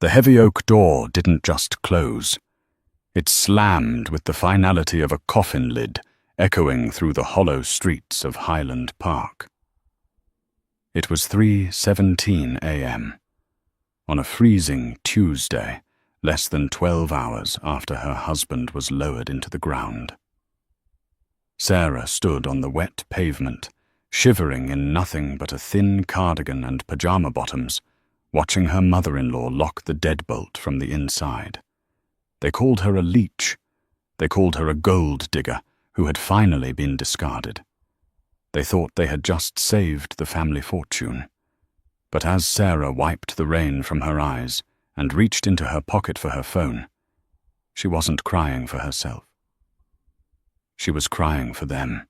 The heavy oak door didn't just close. It slammed with the finality of a coffin lid, echoing through the hollow streets of Highland Park. It was 3:17 a.m. on a freezing Tuesday, less than 12 hours after her husband was lowered into the ground. Sarah stood on the wet pavement, shivering in nothing but a thin cardigan and pajama bottoms, watching her mother-in-law lock the deadbolt from the inside. They called her a leech. They called her a gold digger who had finally been discarded. They thought they had just saved the family fortune. But as Sarah wiped the rain from her eyes and reached into her pocket for her phone, she wasn't crying for herself. She was crying for them.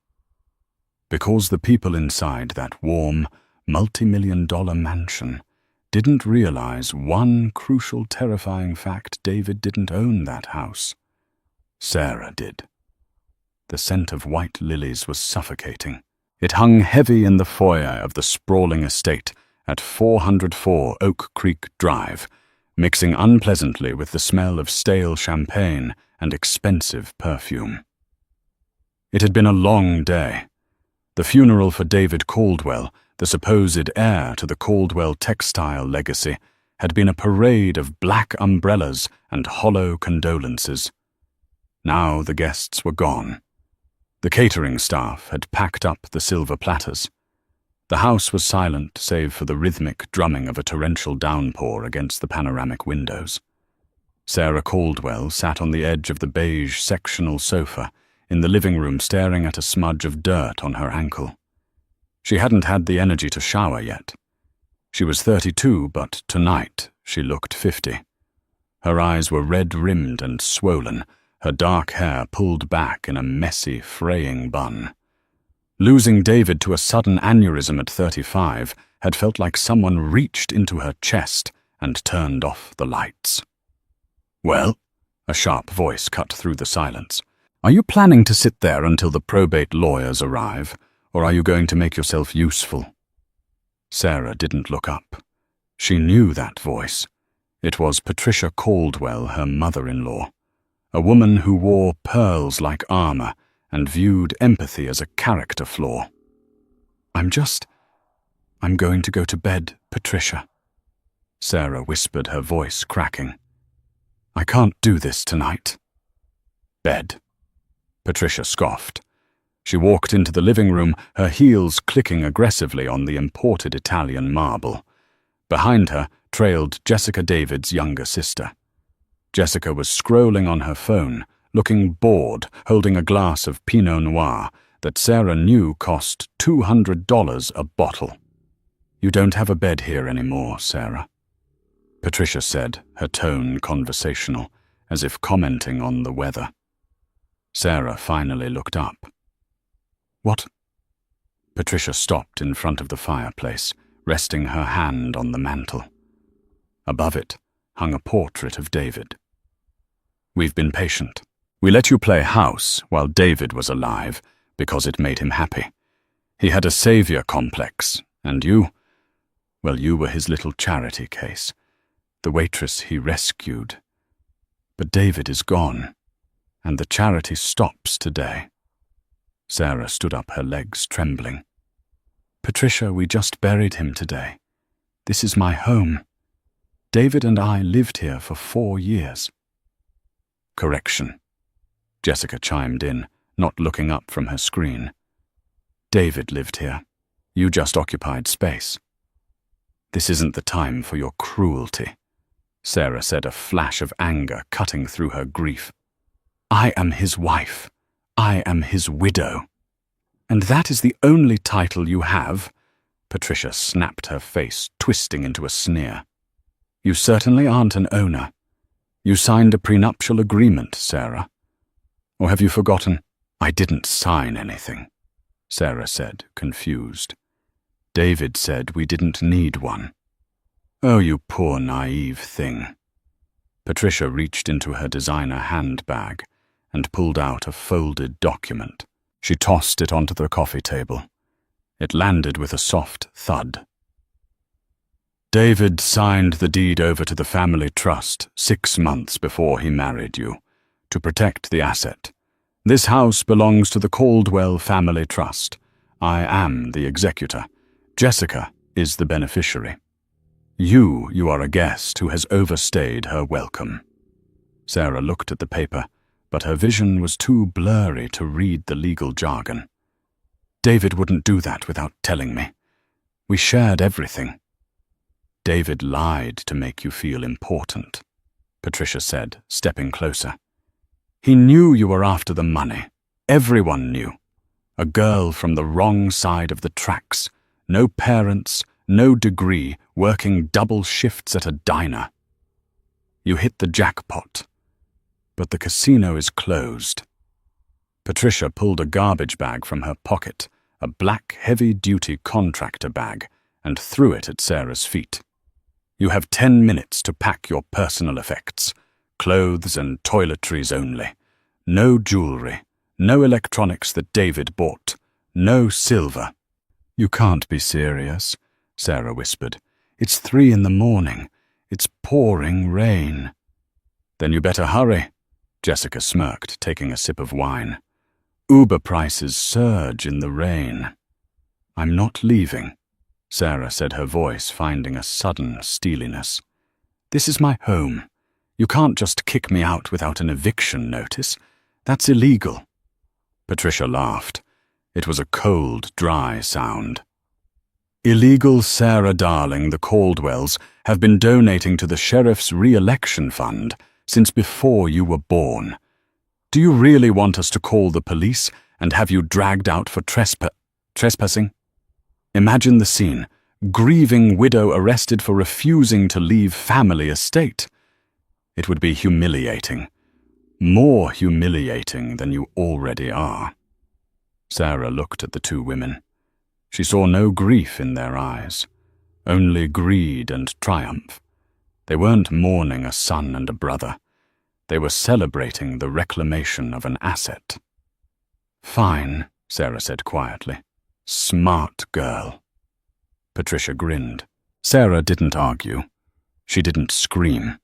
Because the people inside that warm, multi-million-dollar mansion didn't realize one crucial, terrifying fact: David didn't own that house. Sarah did. The scent of white lilies was suffocating. It hung heavy in the foyer of the sprawling estate at 404 Oak Creek Drive, mixing unpleasantly with the smell of stale champagne and expensive perfume. It had been a long day. The funeral for David Caldwell, the supposed heir to the Caldwell textile legacy, had been a parade of black umbrellas and hollow condolences. Now the guests were gone. The catering staff had packed up the silver platters. The house was silent save for the rhythmic drumming of a torrential downpour against the panoramic windows. Sarah Caldwell sat on the edge of the beige sectional sofa in the living room, staring at a smudge of dirt on her ankle. She hadn't had the energy to shower yet. She was 32, but tonight she looked 50. Her eyes were red-rimmed and swollen, her dark hair pulled back in a messy, fraying bun. Losing David to a sudden aneurysm at 35 had felt like someone reached into her chest and turned off the lights. "Well?" a sharp voice cut through the silence. "Are you planning to sit there until the probate lawyers arrive, or are you going to make yourself useful?" Sarah didn't look up. She knew that voice. It was Patricia Caldwell, her mother-in-law, a woman who wore pearls like armor and viewed empathy as a character flaw. I'm going to go to bed, Patricia," Sarah whispered, her voice cracking. "I can't do this tonight." "Bed," Patricia scoffed. She walked into the living room, her heels clicking aggressively on the imported Italian marble. Behind her trailed Jessica, David's younger sister. Jessica was scrolling on her phone, looking bored, holding a glass of Pinot Noir that Sarah knew cost $200 a bottle. "You don't have a bed here anymore, Sarah," Patricia said, her tone conversational, as if commenting on the weather. Sarah finally looked up. "What?" Patricia stopped in front of the fireplace, resting her hand on the mantel. Above it hung a portrait of David. "We've been patient. We let you play house while David was alive because it made him happy. He had a savior complex, and you were his little charity case, the waitress he rescued. But David is gone, and the charity stops today." Sarah stood up, her legs trembling. "Patricia, we just buried him today. This is my home. David and I lived here for 4 years. "Correction," Jessica chimed in, not looking up from her screen. "David lived here. You just occupied space." "This isn't the time for your cruelty," Sarah said, a flash of anger cutting through her grief. "I am his wife. I am his widow. And that is the only title you have?" Patricia snapped, her face twisting into a sneer. "You certainly aren't an owner. You signed a prenuptial agreement, Sarah. Or have you forgotten?" "I didn't sign anything," Sarah said, confused. "David said we didn't need one." "Oh, you poor naive thing." Patricia reached into her designer handbag and pulled out a folded document. She tossed it onto the coffee table. It landed with a soft thud. David signed the deed over to the family trust 6 months before he married you, to protect the asset. This house belongs to the Caldwell Family Trust. I am the executor. Jessica is the beneficiary. You are a guest who has overstayed her welcome." Sarah looked at the paper, but her vision was too blurry to read the legal jargon. "David wouldn't do that without telling me. We shared everything." "David lied to make you feel important," Patricia said, stepping closer. "He knew you were after the money. Everyone knew. A girl from the wrong side of the tracks. No parents, no degree, working double shifts at a diner. You hit the jackpot. But the casino is closed." Patricia pulled a garbage bag from her pocket, a black heavy-duty contractor bag, and threw it at Sarah's feet. "You have 10 minutes to pack your personal effects. Clothes and toiletries only. No jewelry, no electronics that David bought, no silver." "You can't be serious," Sarah whispered. "It's 3 in the morning. It's pouring rain." "Then you better hurry," Jessica smirked, taking a sip of wine. "Uber prices surge in the rain." "I'm not leaving," Sarah said, her voice finding a sudden steeliness. "This is my home. You can't just kick me out without an eviction notice. That's illegal." Patricia laughed. It was a cold, dry sound. "Illegal Sarah darling, the Caldwells have been donating to the sheriff's re-election fund since before you were born. Do you really want us to call the police and have you dragged out for trespassing? Imagine the scene. Grieving widow arrested for refusing to leave family estate. It would be humiliating. More humiliating than you already are." Sarah looked at the 2 women. She saw no grief in their eyes, only greed and triumph. They weren't mourning a son and a brother. They were celebrating the reclamation of an asset. "Fine," Sarah said quietly. "Smart girl." Patricia grinned. Sarah didn't argue. She didn't scream.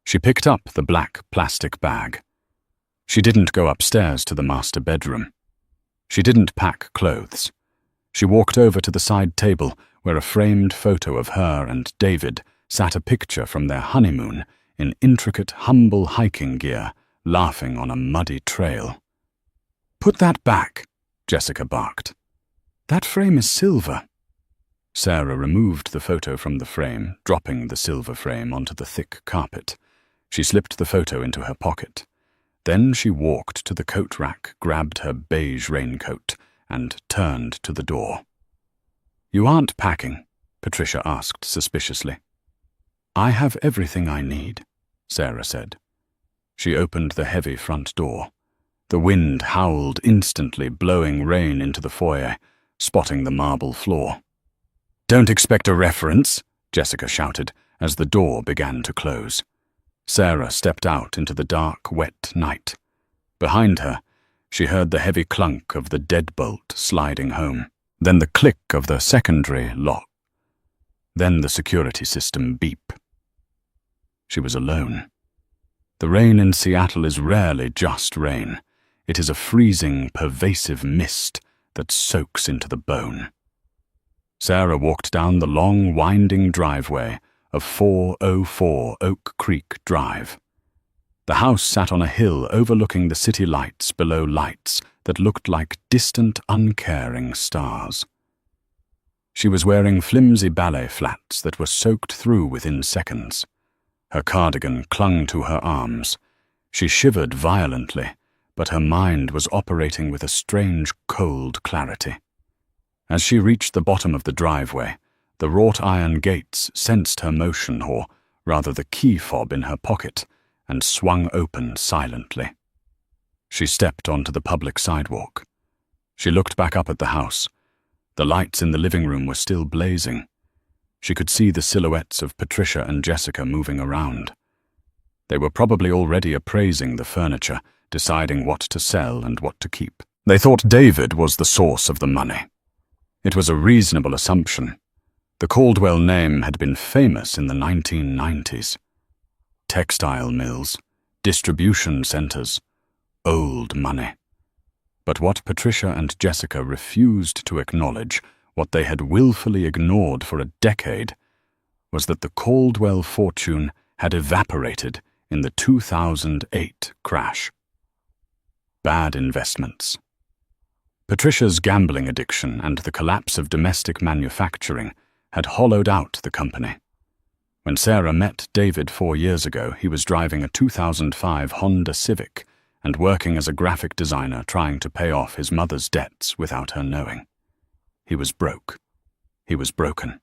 She picked up the black plastic bag. She didn't go upstairs to the master bedroom. She didn't pack clothes. She walked over to the side table where a framed photo of her and David sat a picture from their honeymoon in intricate, humble hiking gear, laughing on a muddy trail. "Put that back," Jessica barked. "That frame is silver." Sarah removed the photo from the frame, dropping the silver frame onto the thick carpet. She slipped the photo into her pocket. Then she walked to the coat rack, grabbed her beige raincoat, and turned to the door. "You aren't packing?" Patricia asked suspiciously. "I have everything I need," Sarah said. She opened the heavy front door. The wind howled instantly, blowing rain into the foyer, spotting the marble floor. "Don't expect a reference," Jessica shouted as the door began to close. Sarah stepped out into the dark, wet night. Behind her, she heard the heavy clunk of the deadbolt sliding home, then the click of the secondary lock, then the security system beep. She was alone. The rain in Seattle is rarely just rain. It is a freezing, pervasive mist that soaks into the bone. Sarah walked down the long, winding driveway of 404 Oak Creek Drive. The house sat on a hill overlooking the city lights below lights that looked like distant, uncaring stars. She was wearing flimsy ballet flats that were soaked through within seconds. Her cardigan clung to her arms. She shivered violently, but her mind was operating with a strange, cold clarity. As she reached the bottom of the driveway, the wrought iron gates sensed her motion, or rather the key fob in her pocket, and swung open silently. She stepped onto the public sidewalk. She looked back up at the house. The lights in the living room were still blazing. She could see the silhouettes of Patricia and Jessica moving around. They were probably already appraising the furniture, deciding what to sell and what to keep. They thought David was the source of the money. It was a reasonable assumption. The Caldwell name had been famous in the 1990s. Textile mills, distribution centers, old money. But what Patricia and Jessica refused to acknowledge, what they had willfully ignored for a decade, was that the Caldwell fortune had evaporated in the 2008 crash. Bad investments. Patricia's gambling addiction and the collapse of domestic manufacturing had hollowed out the company. When Sarah met David 4 years ago, he was driving a 2005 Honda Civic and working as a graphic designer trying to pay off his mother's debts without her knowing. He was broke. He was broken.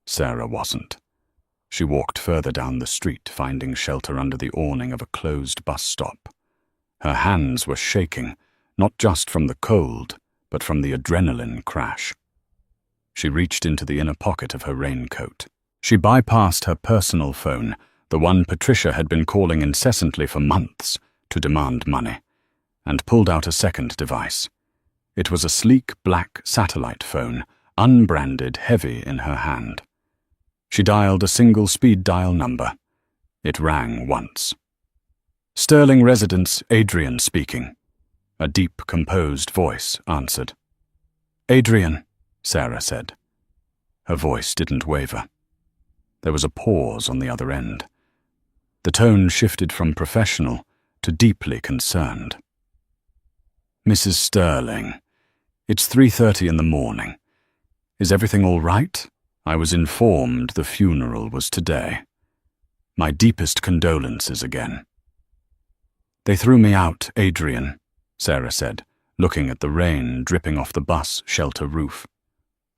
Sarah wasn't. She walked further down the street, finding shelter under the awning of a closed bus stop. Her hands were shaking, not just from the cold, but from the adrenaline crash. She reached into the inner pocket of her raincoat. She bypassed her personal phone, the one Patricia had been calling incessantly for months to demand money, and pulled out a second device. It was a sleek black satellite phone, unbranded, heavy in her hand. She dialed a single speed dial number. It rang once. Sterling Residence, Adrian speaking. A deep, composed voice answered. Adrian, Sarah said. Her voice didn't waver. There was a pause on the other end. The tone shifted from professional to deeply concerned. Mrs. Sterling, it's 3:30 in the morning. Is everything all right? I was informed the funeral was today. My deepest condolences again. They threw me out, Adrian, Sarah said, looking at the rain dripping off the bus shelter roof.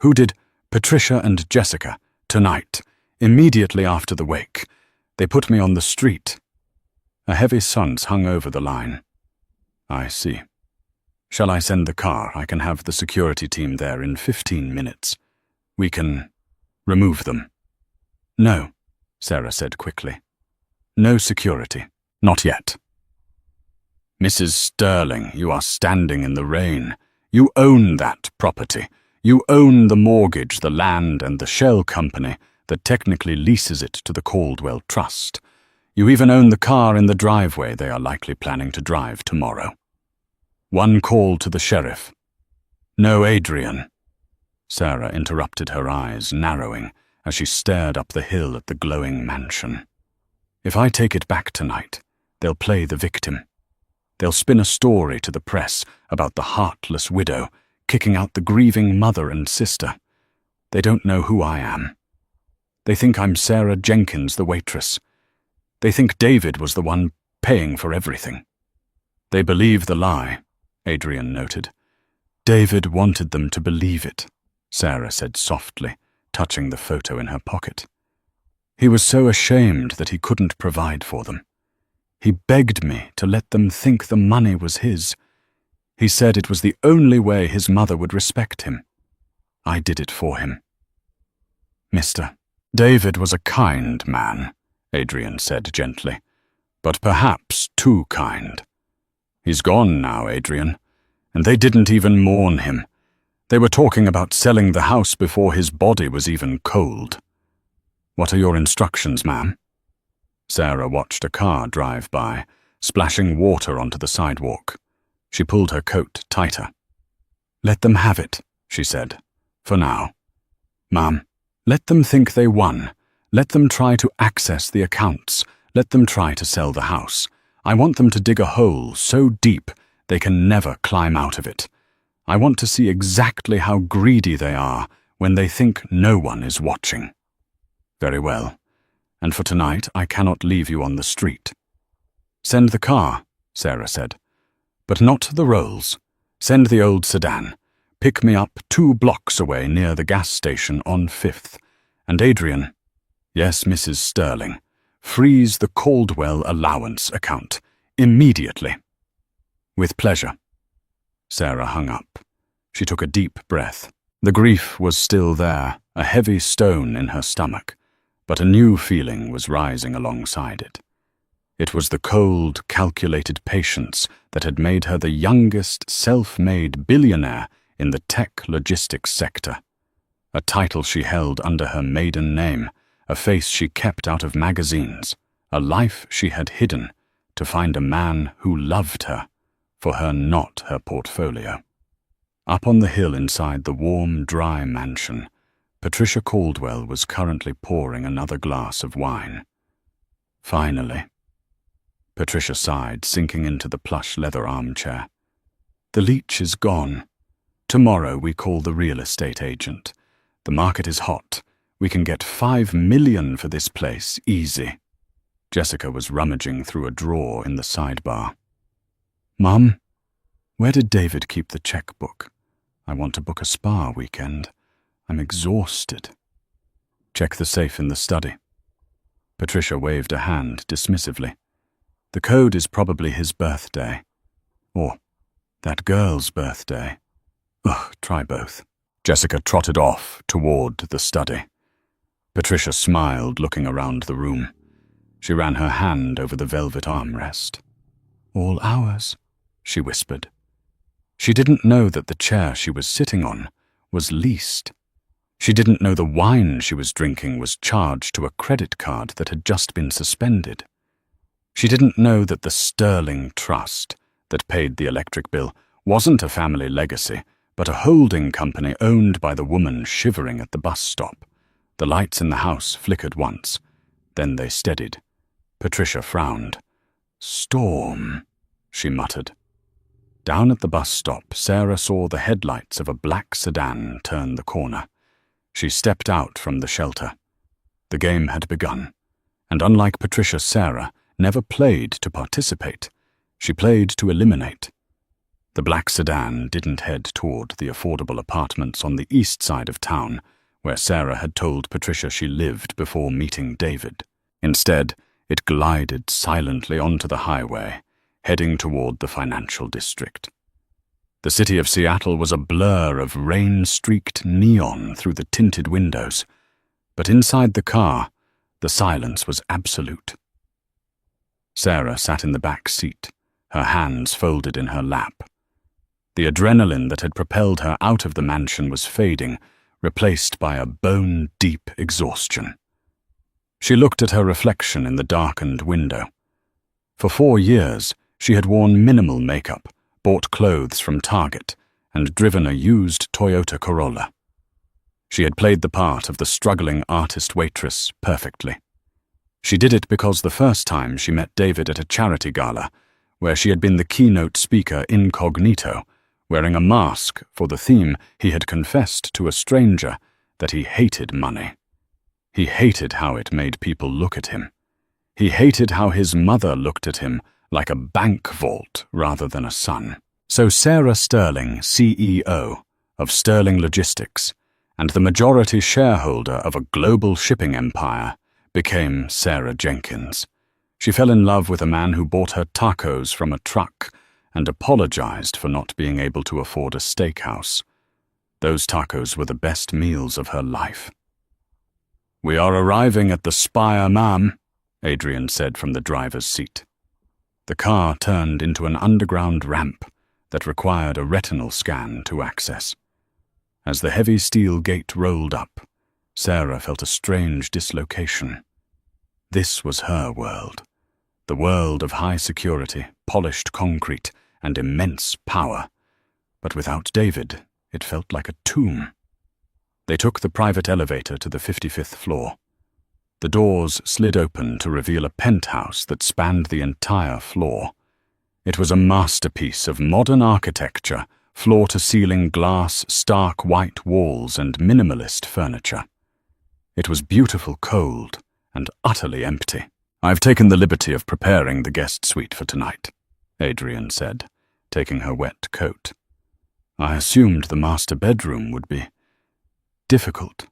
Who did? Patricia and Jessica, tonight, immediately after the wake. They put me on the street. A heavy sun's hung over the line. I see. Shall I send the car? I can have the security team there in 15 minutes. We can remove them. No, Sarah said quickly. No security. Not yet. Mrs. Sterling, you are standing in the rain. You own that property. You own the mortgage, the land, and the shell company that technically leases it to the Caldwell Trust. You even own the car in the driveway they are likely planning to drive tomorrow. One call to the sheriff. No, Adrian. Sarah interrupted, her eyes narrowing as she stared up the hill at the glowing mansion. If I take it back tonight, they'll play the victim. They'll spin a story to the press about the heartless widow kicking out the grieving mother and sister. They don't know who I am. They think I'm Sarah Jenkins, the waitress. They think David was the one paying for everything. They believe the lie, Adrian noted. David wanted them to believe it, Sarah said softly, touching the photo in her pocket. He was so ashamed that he couldn't provide for them. He begged me to let them think the money was his. He said it was the only way his mother would respect him. I did it for him. Mr. David was a kind man, Adrian said gently, but perhaps too kind. He's gone now, Adrian, and they didn't even mourn him. They were talking about selling the house before his body was even cold. What are your instructions, ma'am? Sarah watched a car drive by, splashing water onto the sidewalk. She pulled her coat tighter. Let them have it, she said, for now. Ma'am, let them think they won. Let them try to access the accounts. Let them try to sell the house. I want them to dig a hole so deep they can never climb out of it. I want to see exactly how greedy they are when they think no one is watching. Very well. And for tonight, I cannot leave you on the street. Send the car, Sarah said. But not the Rolls. Send the old sedan. Pick me up 2 blocks away near the gas station on 5th. And Adrian, yes, Mrs. Sterling, freeze the Caldwell allowance account immediately. With pleasure. Sarah hung up. She took a deep breath. The grief was still there, a heavy stone in her stomach, but a new feeling was rising alongside it. It was the cold, calculated patience that had made her the youngest self-made billionaire in the tech logistics sector. a title she held under her maiden name, a face she kept out of magazines, a life she had hidden to find a man who loved her, for her not her portfolio. Up on the hill inside the warm, dry mansion, Patricia Caldwell was currently pouring another glass of wine. Finally. Patricia sighed, sinking into the plush leather armchair. The leech is gone. Tomorrow we call the real estate agent. The market is hot. We can get $5 million for this place, easy. Jessica was rummaging through a drawer in the sidebar. Mum, where did David keep the checkbook? I want to book a spa weekend. I'm exhausted. Check the safe in the study. Patricia waved a hand dismissively. The code is probably his birthday. Or that girl's birthday. Ugh, try both. Jessica trotted off toward the study. Patricia smiled, looking around the room. She ran her hand over the velvet armrest. All ours, she whispered. She didn't know that the chair she was sitting on was leased. She didn't know the wine she was drinking was charged to a credit card that had just been suspended. She didn't know that the Sterling Trust that paid the electric bill wasn't a family legacy, but a holding company owned by the woman shivering at the bus stop. The lights in the house flickered once. Then they steadied. Patricia frowned. Storm, she muttered. Down at the bus stop, Sarah saw the headlights of a black sedan turn the corner. She stepped out from the shelter. The game had begun, and unlike Patricia, Sarah never played to participate. She played to eliminate. The black sedan didn't head toward the affordable apartments on the east side of town, where Sarah had told Patricia she lived before meeting David. Instead, it glided silently onto the highway, heading toward the financial district. The city of Seattle was a blur of rain-streaked neon through the tinted windows, but inside the car, the silence was absolute. Sarah sat in the back seat, her hands folded in her lap. The adrenaline that had propelled her out of the mansion was fading, replaced by a bone-deep exhaustion. She looked at her reflection in the darkened window. For 4 years, she had worn minimal makeup, bought clothes from Target, and driven a used Toyota Corolla. She had played the part of the struggling artist waitress perfectly. She did it because the first time she met David at a charity gala, where she had been the keynote speaker incognito, wearing a mask for the theme, he had confessed to a stranger that he hated money. He hated how it made people look at him. He hated how his mother looked at him like a bank vault rather than a son. So Sarah Sterling, CEO of Sterling Logistics and the majority shareholder of a global shipping empire, became Sarah Jenkins. She fell in love with a man who bought her tacos from a truck and apologized for not being able to afford a steakhouse. Those tacos were the best meals of her life. "We are arriving at the Spire, ma'am," Adrian said from the driver's seat. The car turned into an underground ramp that required a retinal scan to access. As the heavy steel gate rolled up, Sarah felt a strange dislocation. This was her world, the world of high security, polished concrete, and immense power. But without David, it felt like a tomb. They took the private elevator to the 55th floor. The doors slid open to reveal a penthouse that spanned the entire floor. It was a masterpiece of modern architecture, floor-to-ceiling glass, stark white walls, and minimalist furniture. It was beautiful cold and utterly empty. "I've taken the liberty of preparing the guest suite for tonight," Adrian said, taking her wet coat. "I assumed the master bedroom would be difficult."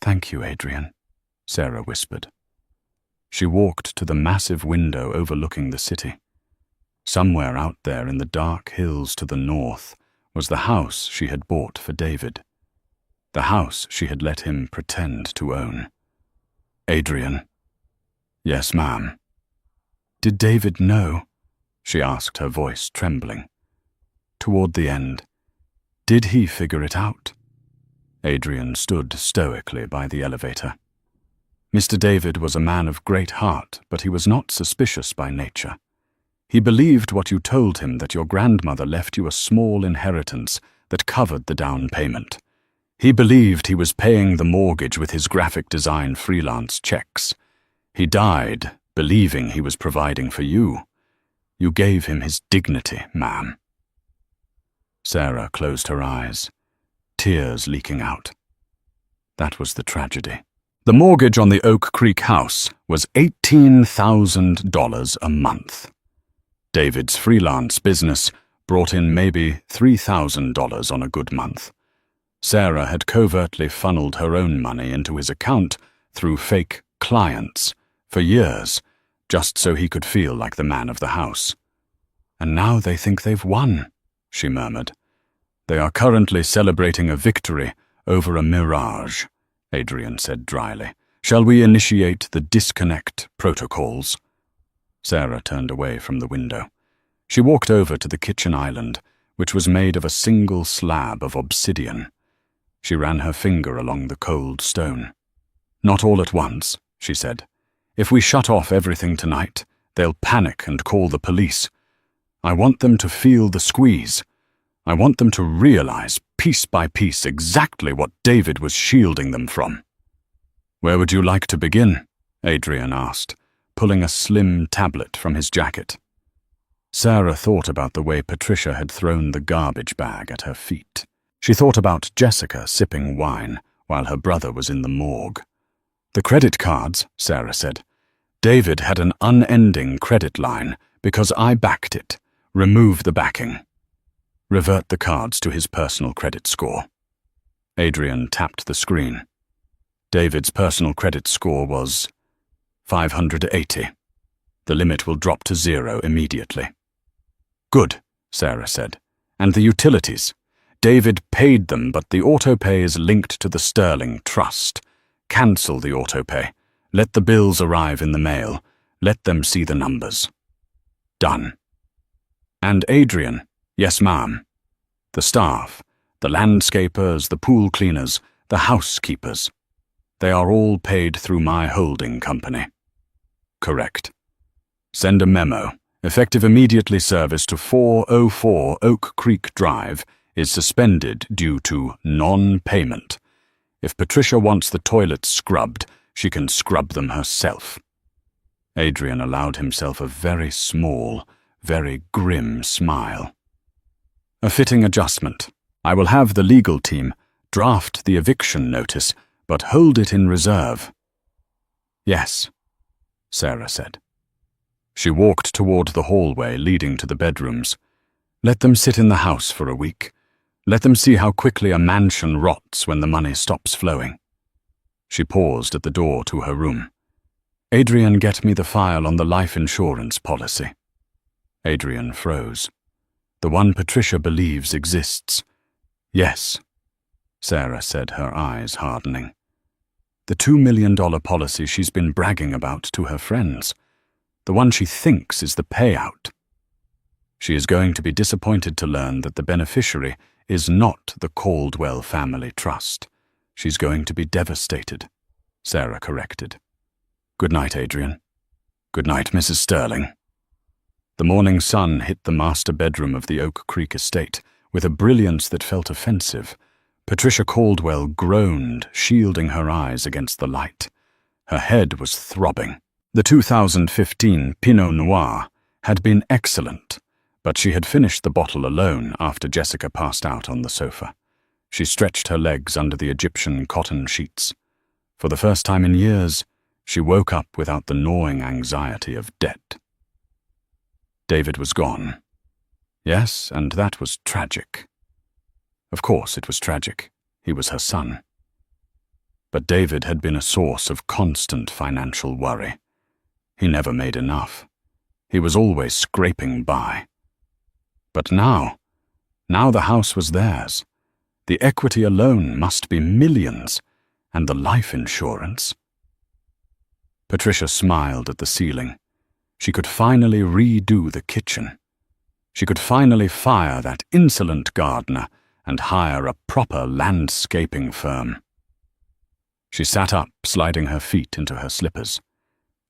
"Thank you, Adrian," Sarah whispered. She walked to the massive window overlooking the city. Somewhere out there in the dark hills to the north was the house she had bought for David. The house she had let him pretend to own. "Adrian." "Yes, ma'am." "Did David know?" she asked, her voice trembling. Toward the end, "Did he figure it out?" Adrian stood stoically by the elevator. Mr. David was a man of great heart, but he was not suspicious by nature. He believed what you told him, that your grandmother left you a small inheritance that covered the down payment. He believed he was paying the mortgage with his graphic design freelance checks. He died believing he was providing for you. You gave him his dignity, ma'am. Sarah closed her eyes, tears leaking out. That was the tragedy. The mortgage on the Oak Creek house was $18,000 a month. David's freelance business brought in maybe $3,000 on a good month. Sarah had covertly funneled her own money into his account through fake clients for years, just so he could feel like the man of the house. And now they think they've won, she murmured. They are currently celebrating a victory over a mirage, Adrian said dryly. Shall we initiate the disconnect protocols? Sarah turned away from the window. She walked over to the kitchen island, which was made of a single slab of obsidian. She ran her finger along the cold stone. Not all at once, she said. If we shut off everything tonight, they'll panic and call the police. I want them to feel the squeeze. I want them to realize, piece by piece, exactly what David was shielding them from. Where would you like to begin? Adrian asked, pulling a slim tablet from his jacket. Sarah thought about the way Patricia had thrown the garbage bag at her feet. She thought about Jessica sipping wine while her brother was in the morgue. The credit cards, Sarah said. David had an unending credit line because I backed it. Remove the backing. Revert the cards to his personal credit score. Adrian tapped the screen. David's personal credit score was 580. The limit will drop to 0 immediately. Good, Sarah said. And the utilities? David paid them, but the autopay is linked to the Sterling Trust. Cancel the autopay. Let the bills arrive in the mail. Let them see the numbers. Done. And Adrian, yes, ma'am. The staff, the landscapers, the pool cleaners, the housekeepers. They are all paid through my holding company. Correct. Send a memo. Effective immediately, service to 404 Oak Creek Drive is suspended due to non-payment. If Patricia wants the toilets scrubbed, she can scrub them herself. Adrian allowed himself a very small, very grim smile. A fitting adjustment. I will have the legal team draft the eviction notice, but hold it in reserve. Yes, Sarah said. She walked toward the hallway leading to the bedrooms. Let them sit in the house for a week. Let them see how quickly a mansion rots when the money stops flowing. She paused at the door to her room. Adrian, get me the file on the life insurance policy. Adrian froze. The one Patricia believes exists. Yes, Sarah said, her eyes hardening. The $2 million policy she's been bragging about to her friends. The one she thinks is the payout. She is going to be disappointed to learn that the beneficiary is not the Caldwell Family Trust. She's going to be devastated, Sarah corrected. Good night, Adrian. Good night, Mrs. Sterling. The morning sun hit the master bedroom of the Oak Creek estate with a brilliance that felt offensive. Patricia Caldwell groaned, shielding her eyes against the light. Her head was throbbing. The 2015 Pinot Noir had been excellent, but she had finished the bottle alone after Jessica passed out on the sofa. She stretched her legs under the Egyptian cotton sheets. For the first time in years, she woke up without the gnawing anxiety of debt. David was gone. Yes, and that was tragic. Of course it was tragic. He was her son. But David had been a source of constant financial worry. He never made enough. He was always scraping by. But now the house was theirs. The equity alone must be millions, and the life insurance. Patricia smiled at the ceiling. She could finally redo the kitchen. She could finally fire that insolent gardener and hire a proper landscaping firm. She sat up, sliding her feet into her slippers.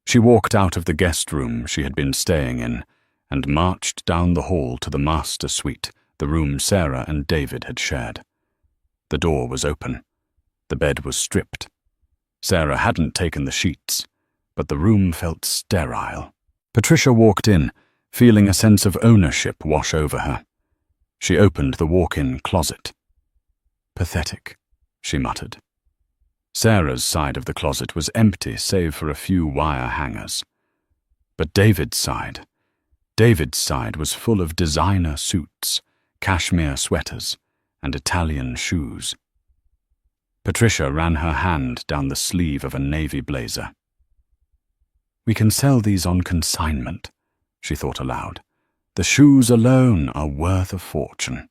She walked out of the guest room she had been staying in and marched down the hall to the master suite, the room Sarah and David had shared. The door was open. The bed was stripped. Sarah hadn't taken the sheets, but the room felt sterile. Patricia walked in, feeling a sense of ownership wash over her. She opened the walk-in closet. "Pathetic," she muttered. Sarah's side of the closet was empty save for a few wire hangers. But David's side was full of designer suits, cashmere sweaters, and Italian shoes. Patricia ran her hand down the sleeve of a navy blazer. "We can sell these on consignment," she thought aloud. "The shoes alone are worth a fortune."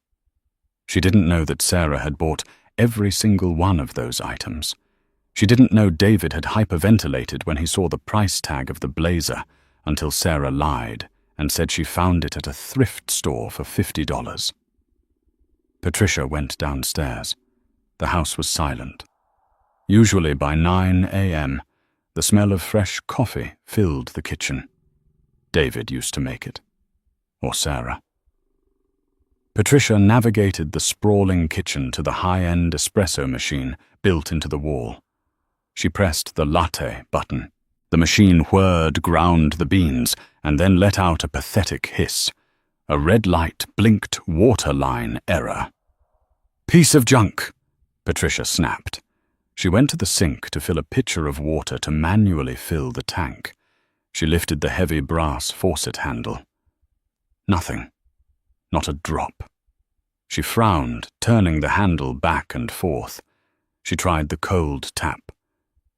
She didn't know that Sarah had bought every single one of those items. She didn't know David had hyperventilated when he saw the price tag of the blazer until Sarah lied and said she found it at a thrift store for $50. Patricia went downstairs. The house was silent. Usually by 9 a.m., the smell of fresh coffee filled the kitchen. David used to make it. Or Sarah. Patricia navigated the sprawling kitchen to the high-end espresso machine built into the wall. She pressed the latte button. The machine whirred, ground the beans, and then let out a pathetic hiss. A red light blinked waterline error. "Piece of junk," Patricia snapped. She went to the sink to fill a pitcher of water to manually fill the tank. She lifted the heavy brass faucet handle. Nothing. Not a drop. She frowned, turning the handle back and forth. She tried the cold tap.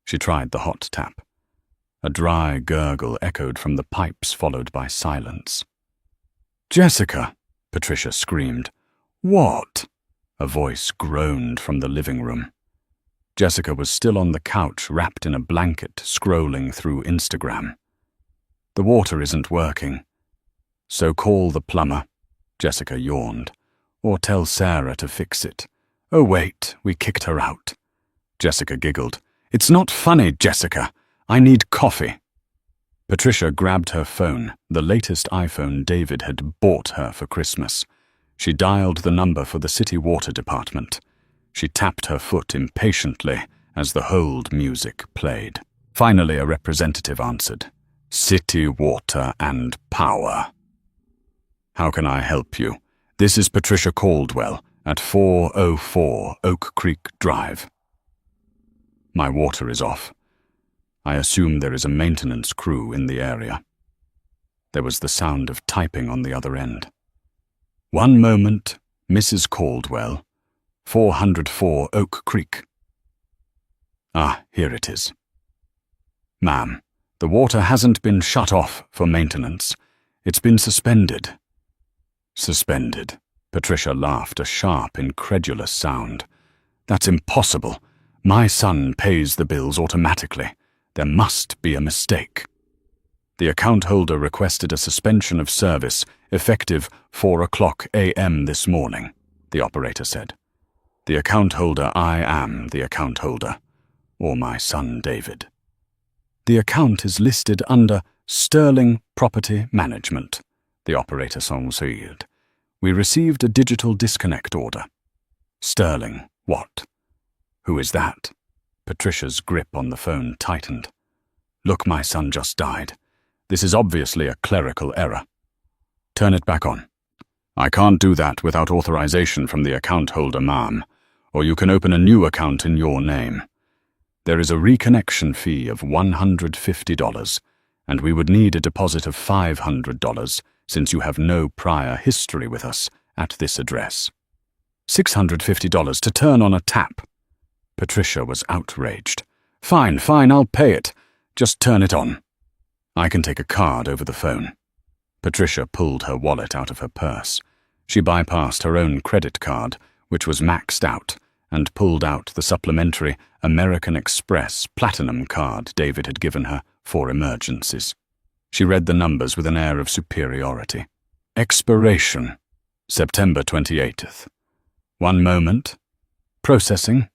She tried the hot tap. A dry gurgle echoed from the pipes, followed by silence. "Jessica!" Patricia screamed. "What?" A voice groaned from the living room. Jessica was still on the couch, wrapped in a blanket, scrolling through Instagram. "The water isn't working." "So call the plumber," Jessica yawned. "Or tell Sarah to fix it." "Oh wait, we kicked her out." Jessica giggled. "It's not funny, Jessica. I need coffee." Patricia grabbed her phone, the latest iPhone David had bought her for Christmas. She dialed the number for the city water department. She tapped her foot impatiently as the hold music played. Finally, a representative answered. "City Water and Power." "How can I help you? This is Patricia Caldwell at 404 Oak Creek Drive." "My water is off. I assume there is a maintenance crew in the area." There was the sound of typing on the other end. "One moment, Mrs. Caldwell, 404 Oak Creek." "Ah, here it is." "Ma'am, the water hasn't been shut off for maintenance. It's been suspended." "Suspended?" Patricia laughed, a sharp, incredulous sound. "That's impossible. My son pays the bills automatically. There must be a mistake." "The account holder requested a suspension of service effective 4:00 a.m. this morning," the operator said. "The account holder, I am the account holder, or my son David." "The account is listed under Sterling Property Management," the operator said. "We received a digital disconnect order." "Sterling, what? Who is that?" Patricia's grip on the phone tightened. "Look, my son just died. This is obviously a clerical error. Turn it back on." "I can't do that without authorization from the account holder, ma'am, or you can open a new account in your name. There is a reconnection fee of $150, and we would need a deposit of $500 since you have no prior history with us at this address." $650 to turn on a tap. Patricia was outraged. Fine, I'll pay it. Just turn it on. I can take a card over the phone." Patricia pulled her wallet out of her purse. She bypassed her own credit card, which was maxed out, and pulled out the supplementary American Express Platinum card David had given her for emergencies. She read the numbers with an air of superiority. Expiration, September 28th. 1 moment. Processing.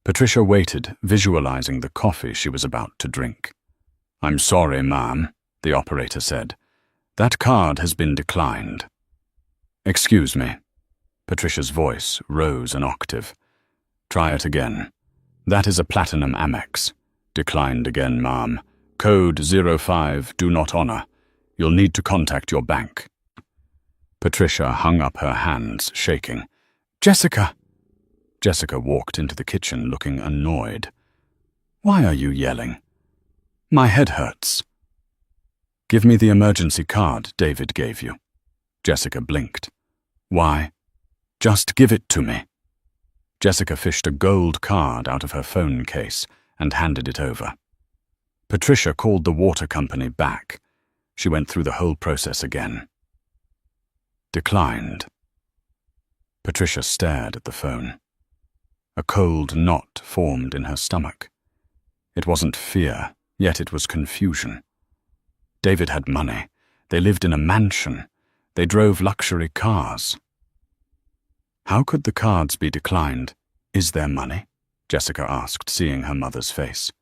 Patricia waited, visualizing the coffee she was about to drink. "I'm sorry, ma'am," the operator said. "That card has been declined." "Excuse me." Patricia's voice rose an octave. "Try it again. That is a Platinum Amex. Declined again, ma'am. Code 05, do not honor. You'll need to contact your bank." Patricia hung up her hands, shaking. "Jessica!" Jessica walked into the kitchen looking annoyed. "Why are you yelling?" "My head hurts." "Give me the emergency card David gave you." Jessica blinked. "Why?" "Just give it to me." Jessica fished a gold card out of her phone case and handed it over. Patricia called the water company back. She went through the whole process again. Declined. Patricia stared at the phone. A cold knot formed in her stomach. It wasn't fear, yet it was confusion. David had money. They lived in a mansion. They drove luxury cars. How could the cards be declined? "Is there money?" Jessica asked, seeing her mother's face.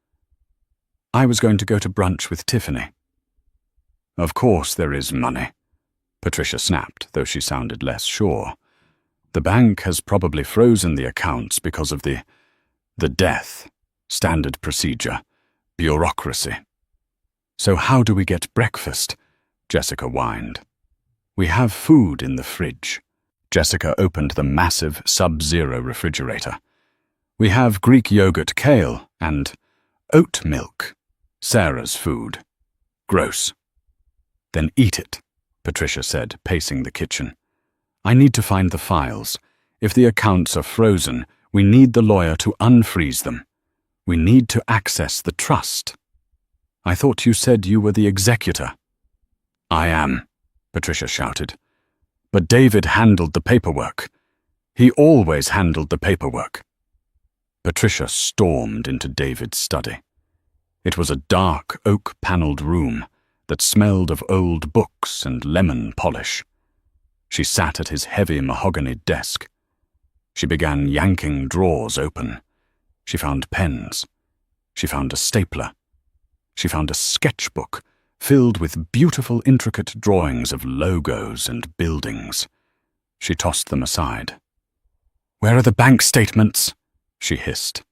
"I was going to go to brunch with Tiffany." "Of course there is money," Patricia snapped, though she sounded less sure. "The bank has probably frozen the accounts because of the death, standard procedure, bureaucracy." "So how do we get breakfast?" Jessica whined. "We have food in the fridge." Jessica opened the massive Sub-Zero refrigerator. "We have Greek yogurt kale and oat milk. Sarah's food. Gross." "Then eat it," Patricia said, pacing the kitchen. "I need to find the files. If the accounts are frozen, we need the lawyer to unfreeze them. We need to access the trust." "I thought you said you were the executor." "I am," Patricia shouted. "But David handled the paperwork. He always handled the paperwork." Patricia stormed into David's study. It was a dark, oak-paneled room that smelled of old books and lemon polish. She sat at his heavy mahogany desk. She began yanking drawers open. She found pens. She found a stapler. She found a sketchbook filled with beautiful, intricate drawings of logos and buildings. She tossed them aside. "Where are the bank statements?" she hissed.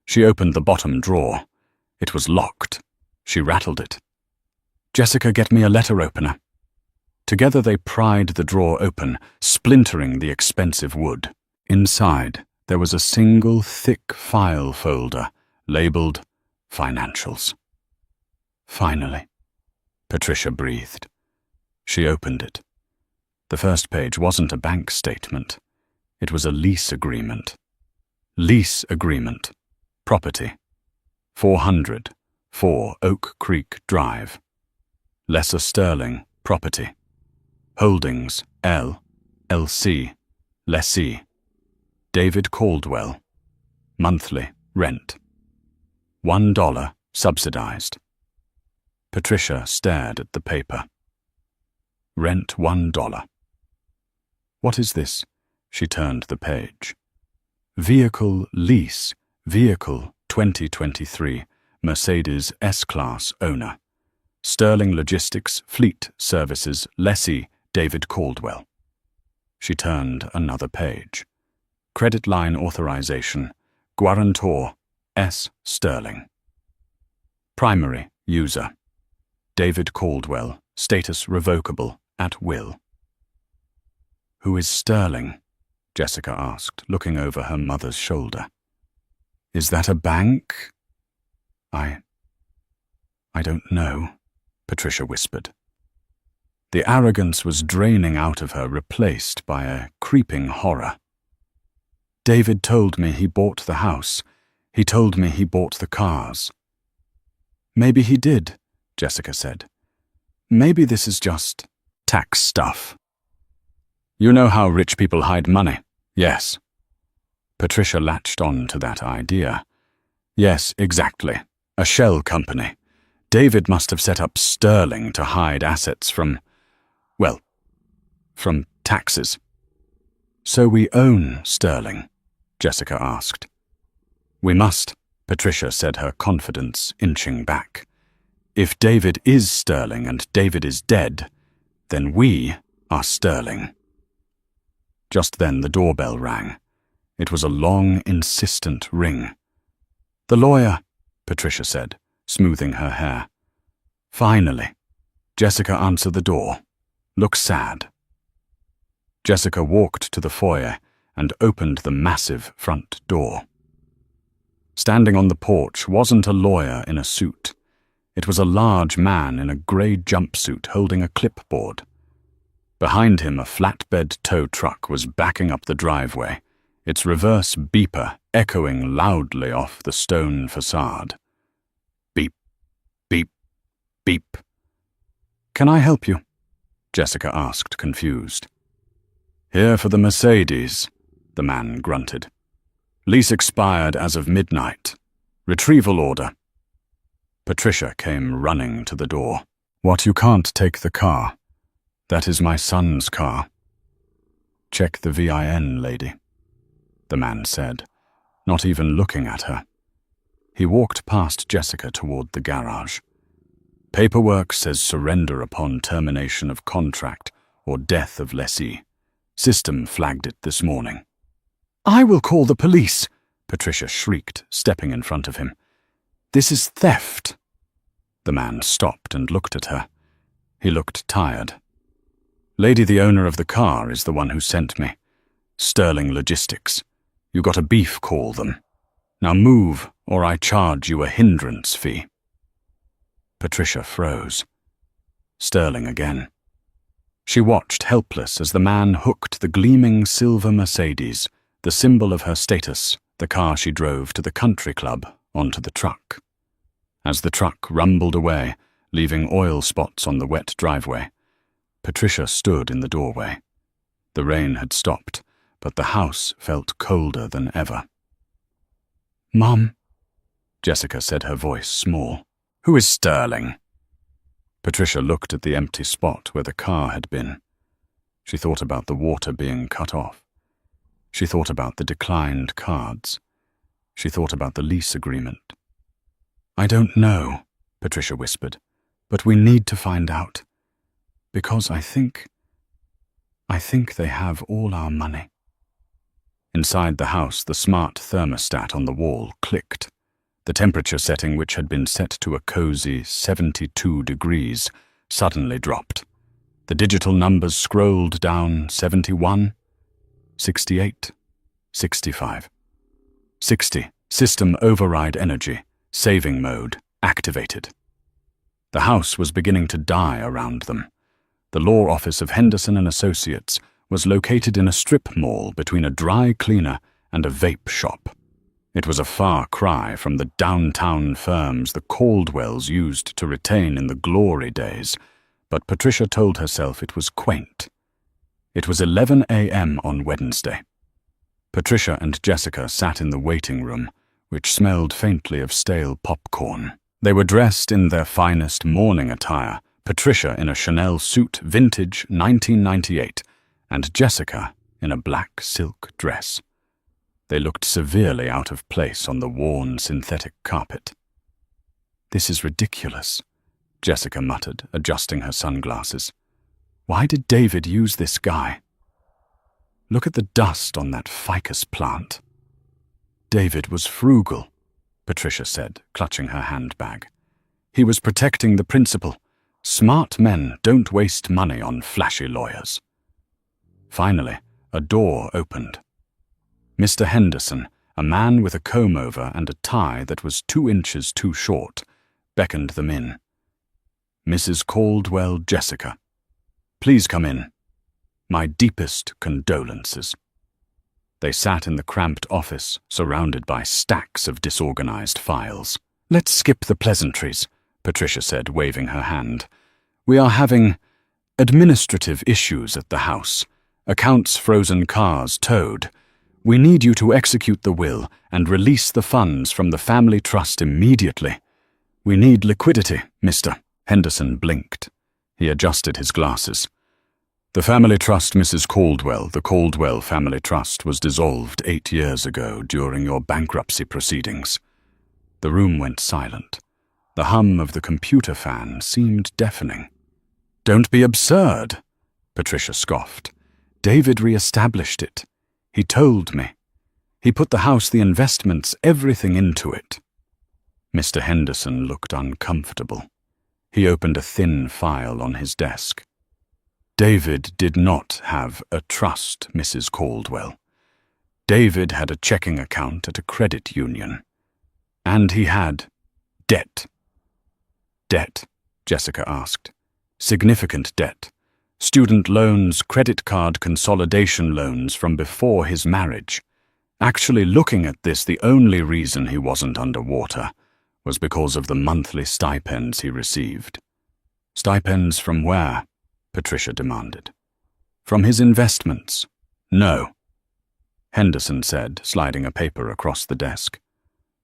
She opened the bottom drawer. It was locked. She rattled it. "Jessica, get me a letter opener." Together they pried the drawer open, splintering the expensive wood. Inside, there was a single thick file folder labeled Financials. "Finally," Patricia breathed. She opened it. The first page wasn't a bank statement. It was a lease agreement. Lease agreement. Property. 404 Oak Creek Drive. Lesser Sterling, property. Holdings, LLC, lessee. David Caldwell. Monthly, rent. $1, subsidized. Patricia stared at the paper. Rent $1. "What is this?" She turned the page. Vehicle lease, vehicle 2023, Mercedes S-Class owner. Sterling Logistics Fleet Services lessee David Caldwell. She turned another page. Credit line authorization, guarantor S. Sterling. Primary user, David Caldwell, status revocable, at will. "Who is Sterling?" Jessica asked, looking over her mother's shoulder. "Is that a bank?" I don't know," Patricia whispered. The arrogance was draining out of her, replaced by a creeping horror. "David told me he bought the house. He told me he bought the cars." "Maybe he did," Jessica said. "Maybe this is just tax stuff." "You know how rich people hide money, yes?" Patricia latched on to that idea. "Yes, exactly. A shell company. David must have set up Sterling to hide assets from taxes." So we own Sterling? Jessica asked. We must, Patricia said, her confidence inching back. If David is Sterling and David is dead, then we are Sterling. Just then the doorbell rang. It was a long, insistent ring. The lawyer, Patricia said, smoothing her hair. Finally, Jessica answered the door. Look sad. Jessica walked to the foyer and opened the massive front door. Standing on the porch wasn't a lawyer in a suit. It was a large man in a grey jumpsuit holding a clipboard. Behind him, a flatbed tow truck was backing up the driveway, its reverse beeper echoing loudly off the stone facade. Beep, beep, beep. Can I help you? Jessica asked, confused. Here for the Mercedes, the man grunted. Lease expired as of midnight. Retrieval order. Patricia came running to the door. What, you can't take the car? That is my son's car. Check the VIN, lady, the man said, not even looking at her. He walked past Jessica toward the garage. Paperwork says surrender upon termination of contract or death of lessee. System flagged it this morning. I will call the police, Patricia shrieked, stepping in front of him. This is theft. The man stopped and looked at her. He looked tired. Lady, the owner of the car is the one who sent me. Sterling Logistics. You got a beef, call them. Now move, or I charge you a hindrance fee. Patricia froze. Sterling again. She watched helpless as the man hooked the gleaming silver Mercedes, the symbol of her status, the car she drove to the country club, onto the truck. As the truck rumbled away, leaving oil spots on the wet driveway, Patricia stood in the doorway. The rain had stopped, but the house felt colder than ever. Mom, Jessica said, her voice small. Who is Sterling? Patricia looked at the empty spot where the car had been. She thought about the water being cut off. She thought about the declined cards. She thought about the lease agreement. I don't know, Patricia whispered, but we need to find out. Because I think they have all our money. Inside the house, the smart thermostat on the wall clicked. The temperature setting, which had been set to a cozy 72 degrees, suddenly dropped. The digital numbers scrolled down 71, 68, 65. 60, system override energy, saving mode, activated. The house was beginning to die around them. The law office of Henderson and Associates was located in a strip mall between a dry cleaner and a vape shop. It was a far cry from the downtown firms the Caldwells used to retain in the glory days, but Patricia told herself it was quaint. It was 11 a.m. on Wednesday. Patricia and Jessica sat in the waiting room, which smelled faintly of stale popcorn. They were dressed in their finest morning attire, Patricia in a Chanel suit vintage 1998, and Jessica in a black silk dress. They looked severely out of place on the worn synthetic carpet. This is ridiculous, Jessica muttered, adjusting her sunglasses. Why did David use this guy? Look at the dust on that ficus plant. David was frugal, Patricia said, clutching her handbag. He was protecting the principal. Smart men don't waste money on flashy lawyers. Finally, a door opened. Mr. Henderson, a man with a comb-over and a tie that was 2 inches too short, beckoned them in. Mrs. Caldwell Jessica. Please come in. My deepest condolences. They sat in the cramped office, surrounded by stacks of disorganized files. Let's skip the pleasantries, Patricia said, waving her hand. We are having administrative issues at the house. Accounts frozen, cars towed. We need you to execute the will and release the funds from the family trust immediately. We need liquidity, Mr. Henderson blinked. He adjusted his glasses. The family trust, Mrs. Caldwell, the Caldwell Family Trust, was dissolved 8 years ago during your bankruptcy proceedings. The room went silent. The hum of the computer fan seemed deafening. Don't be absurd, Patricia scoffed. David re-established it. He told me. He put the house, the investments, everything into it. Mr. Henderson looked uncomfortable. He opened a thin file on his desk. David did not have a trust, Mrs. Caldwell. David had a checking account at a credit union. And he had debt. Debt, Jessica asked. Significant debt. Student loans, credit card consolidation loans from before his marriage. Actually, looking at this, the only reason he wasn't underwater was because of the monthly stipends he received. Stipends from where? Patricia demanded. From his investments. No. Henderson said, sliding a paper across the desk.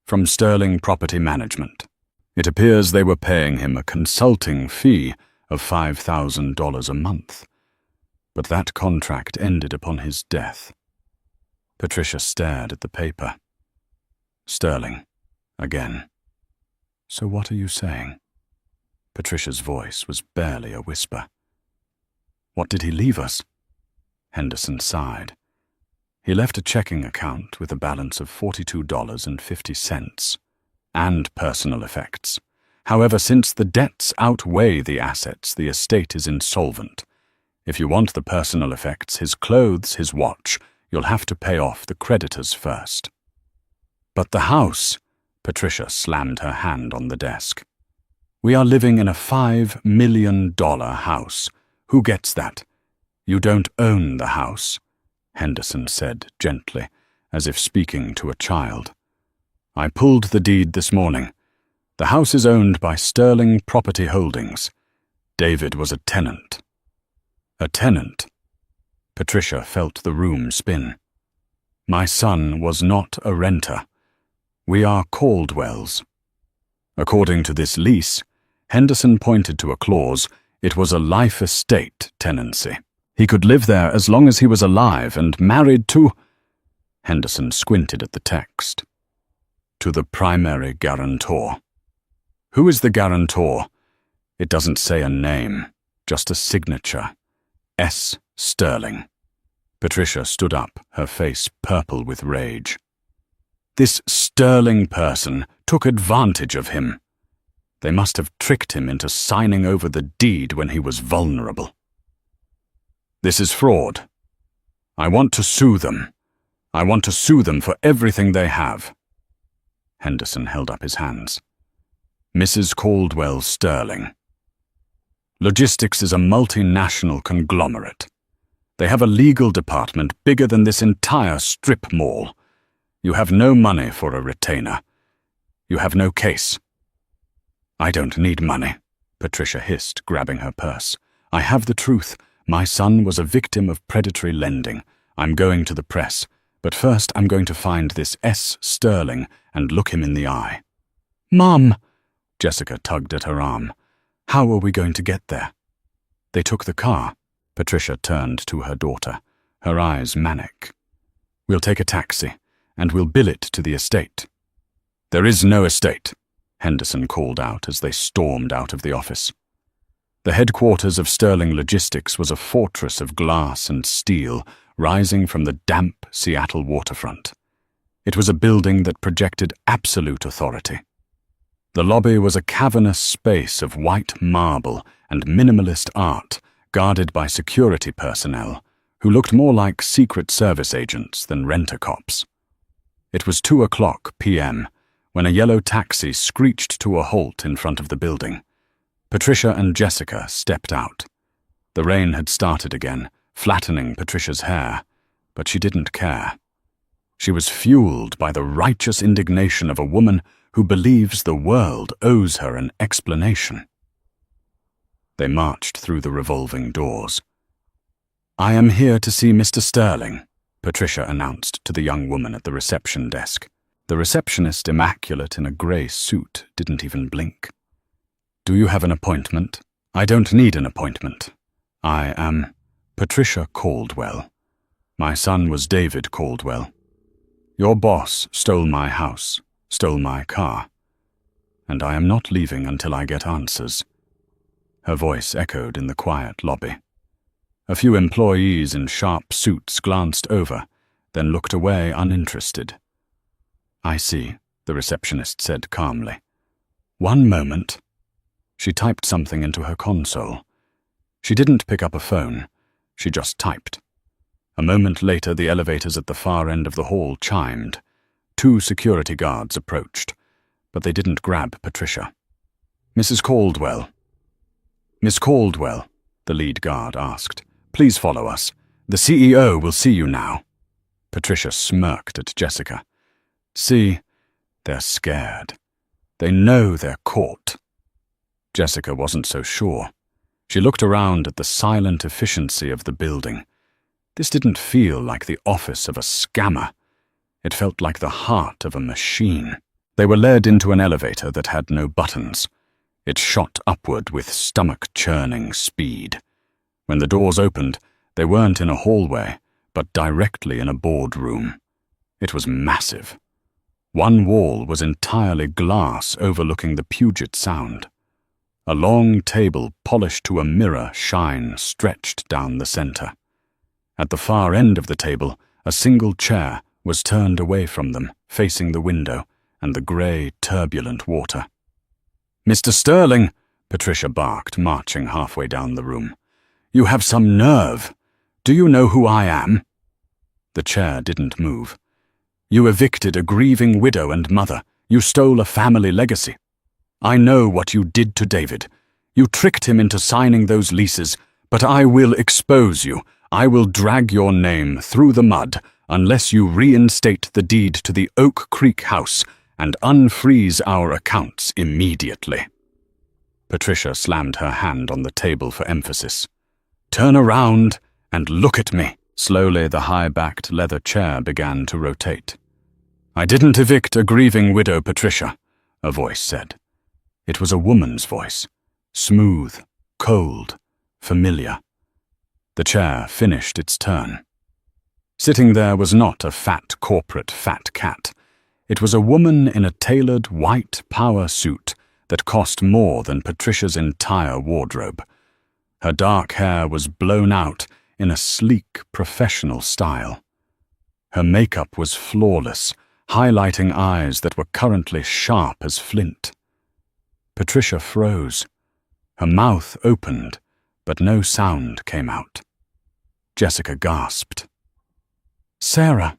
From Sterling Property Management. It appears they were paying him a consulting fee of $5,000 a month. But that contract ended upon his death. Patricia stared at the paper. Sterling. Again. So what are you saying? Patricia's voice was barely a whisper. What did he leave us? Henderson sighed. He left a checking account with a balance of $42.50 and personal effects. However, since the debts outweigh the assets, the estate is insolvent. If you want the personal effects, his clothes, his watch, you'll have to pay off the creditors first. But the house, Patricia slammed her hand on the desk. We are living in a $5 million house. Who gets that? You don't own the house, Henderson said gently, as if speaking to a child. I pulled the deed this morning. The house is owned by Sterling Property Holdings. David was a tenant. A tenant? Patricia felt the room spin. My son was not a renter. We are Caldwells. According to this lease, Henderson pointed to a clause. It was a life estate tenancy. He could live there as long as he was alive and married to... Henderson squinted at the text. To the primary guarantor. Who is the guarantor? It doesn't say a name, just a signature. S. Sterling. Patricia stood up, her face purple with rage. This Sterling person took advantage of him. They must have tricked him into signing over the deed when he was vulnerable. This is fraud. I want to sue them. I want to sue them for everything they have. Henderson held up his hands. Mrs. Caldwell Sterling. Logistics is a multinational conglomerate. They have a legal department bigger than this entire strip mall. You have no money for a retainer. You have no case. I don't need money, Patricia hissed, grabbing her purse. I have the truth. My son was a victim of predatory lending. I'm going to the press. But first I'm going to find this S. Sterling and look him in the eye. Mom! Jessica tugged at her arm. How are we going to get there? They took the car. Patricia turned to her daughter, her eyes manic. We'll take a taxi, and we'll bill it to the estate. There is no estate, Henderson called out as they stormed out of the office. The headquarters of Sterling Logistics was a fortress of glass and steel rising from the damp Seattle waterfront. It was a building that projected absolute authority. The lobby was a cavernous space of white marble and minimalist art guarded by security personnel who looked more like Secret Service agents than rent-a-cops. It was 2:00 p.m. when a yellow taxi screeched to a halt in front of the building. Patricia and Jessica stepped out. The rain had started again, flattening Patricia's hair, but she didn't care. She was fueled by the righteous indignation of a woman who believes the world owes her an explanation. They marched through the revolving doors. I am here to see Mr. Sterling, Patricia announced to the young woman at the reception desk. The receptionist, immaculate in a grey suit, didn't even blink. Do you have an appointment? I don't need an appointment. I am... Patricia Caldwell. My son was David Caldwell. Your boss stole my house, stole my car, and I am not leaving until I get answers." Her voice echoed in the quiet lobby. A few employees in sharp suits glanced over, then looked away uninterested. "I see," the receptionist said calmly. "One moment." She typed something into her console. She didn't pick up a phone. She just typed. A moment later, the elevators at the far end of the hall chimed. 2 security guards approached, but they didn't grab Patricia. "Mrs. Caldwell." "Miss Caldwell," the lead guard asked, "please follow us. The CEO will see you now." Patricia smirked at Jessica. "See, they're scared. They know they're caught." Jessica wasn't so sure. She looked around at the silent efficiency of the building. This didn't feel like the office of a scammer. It felt like the heart of a machine. They were led into an elevator that had no buttons. It shot upward with stomach-churning speed. When the doors opened, they weren't in a hallway, but directly in a boardroom. It was massive. One wall was entirely glass overlooking the Puget Sound. A long table polished to a mirror shine stretched down the center. At the far end of the table, a single chair was turned away from them, facing the window and the grey, turbulent water. "Mr. Sterling," Patricia barked, marching halfway down the room. "You have some nerve. Do you know who I am?" The chair didn't move. "You evicted a grieving widow and mother. You stole a family legacy. I know what you did to David. You tricked him into signing those leases, but I will expose you. I will drag your name through the mud unless you reinstate the deed to the Oak Creek house and unfreeze our accounts immediately." Patricia slammed her hand on the table for emphasis. "Turn around and look at me." Slowly, the high-backed leather chair began to rotate. "I didn't evict a grieving widow, Patricia," a voice said. It was a woman's voice, smooth, cold, familiar. The chair finished its turn. Sitting there was not a fat corporate fat cat. It was a woman in a tailored white power suit that cost more than Patricia's entire wardrobe. Her dark hair was blown out in a sleek, professional style. Her makeup was flawless, highlighting eyes that were currently sharp as flint. Patricia froze. Her mouth opened, but no sound came out. Jessica gasped. "Sarah."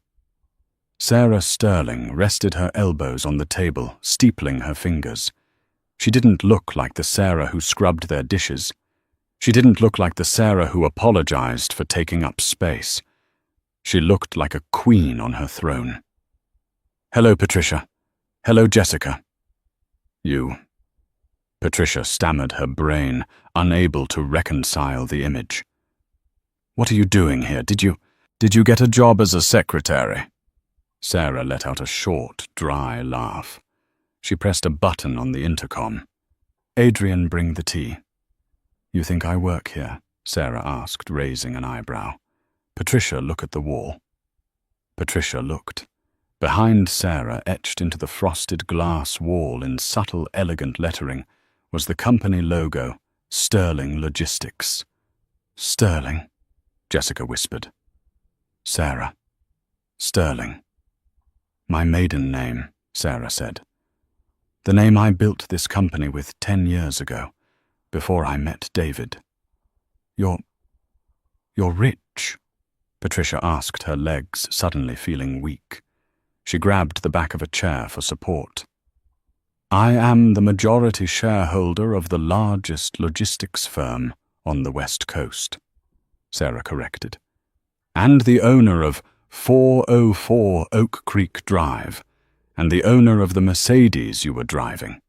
Sarah Sterling rested her elbows on the table, steepling her fingers. She didn't look like the Sarah who scrubbed their dishes. She didn't look like the Sarah who apologized for taking up space. She looked like a queen on her throne. "Hello, Patricia. Hello, Jessica." "You." Patricia stammered her brain, unable to reconcile the image. "What are you doing here? Did you get a job as a secretary?" Sarah let out a short, dry laugh. She pressed a button on the intercom. "Adrian, bring the tea." "You think I work here?" Sarah asked, raising an eyebrow. "Patricia, look at the wall." Patricia looked. Behind Sarah, etched into the frosted glass wall in subtle, elegant lettering, was the company logo, Sterling Logistics. "Sterling," Jessica whispered. "Sarah. Sterling." "My maiden name," Sarah said. "The name I built this company with 10 years ago, before I met David." You're rich?" Patricia asked, her legs suddenly feeling weak. She grabbed the back of a chair for support. "I am the majority shareholder of the largest logistics firm on the West Coast," Sarah corrected, "and the owner of 404 Oak Creek Drive, and the owner of the Mercedes you were driving,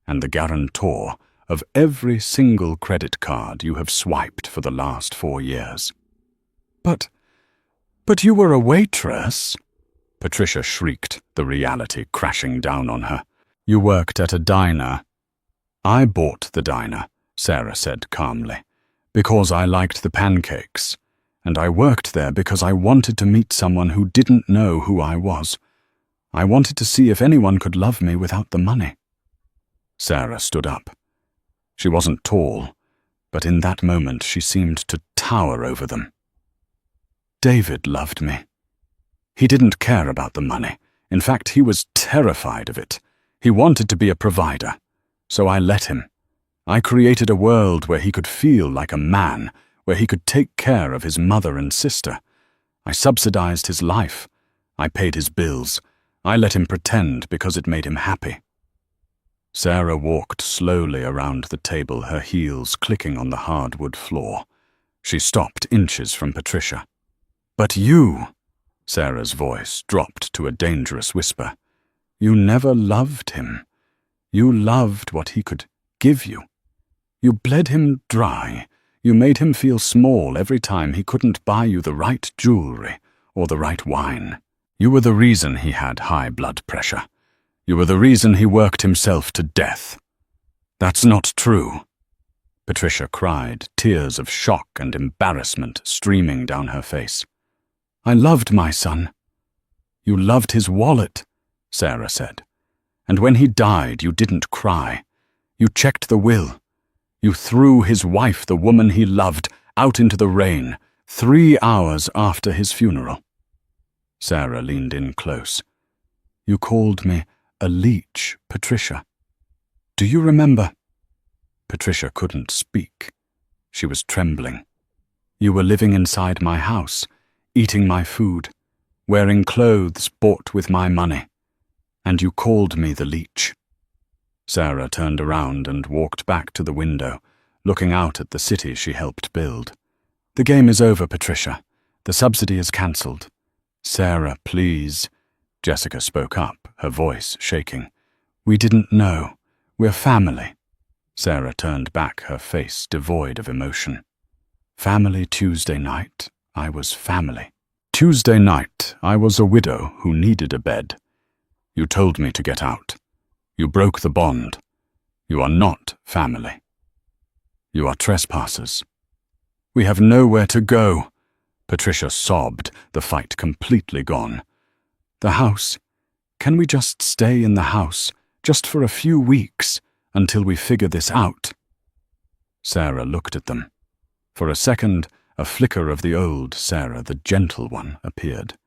and the guarantor of every single credit card you have swiped for the last 4 years. But you were a waitress," Patricia shrieked, the reality crashing down on her. "You worked at a diner." "I bought the diner," Sarah said calmly, "because I liked the pancakes. And I worked there because I wanted to meet someone who didn't know who I was. I wanted to see if anyone could love me without the money." Sarah stood up. She wasn't tall, but in that moment she seemed to tower over them. "David loved me. He didn't care about the money. In fact, he was terrified of it. He wanted to be a provider, so I let him. I created a world where he could feel like a man, where he could take care of his mother and sister. I subsidized his life. I paid his bills. I let him pretend because it made him happy." Sarah walked slowly around the table, her heels clicking on the hardwood floor. She stopped inches from Patricia. "But you," Sarah's voice dropped to a dangerous whisper, "you never loved him. You loved what he could give you. You bled him dry. You made him feel small every time he couldn't buy you the right jewelry or the right wine. You were the reason he had high blood pressure. You were the reason he worked himself to death." "That's not true," Patricia cried, tears of shock and embarrassment streaming down her face. "I loved my son." "You loved his wallet," Sarah said. "And when he died, you didn't cry. You checked the will. You threw his wife, the woman he loved, out into the rain 3 hours after his funeral." Sarah leaned in close. "You called me a leech, Patricia. Do you remember?" Patricia couldn't speak. She was trembling. "You were living inside my house, eating my food, wearing clothes bought with my money, and you called me the leech." Sarah turned around and walked back to the window, looking out at the city she helped build. "The game is over, Patricia. The subsidy is cancelled." "Sarah, please," Jessica spoke up, her voice shaking. "We didn't know. We're family." Sarah turned back, her face devoid of emotion. "Family Tuesday night, I was family. Tuesday night, I was a widow who needed a bed. You told me to get out. You broke the bond. You are not family. You are trespassers. We have nowhere to go." Patricia sobbed, the fight completely gone. "The house. Can we just stay in the house, just for a few weeks, until we figure this out?" Sarah looked at them. For a second, a flicker of the old Sarah, the gentle one, appeared.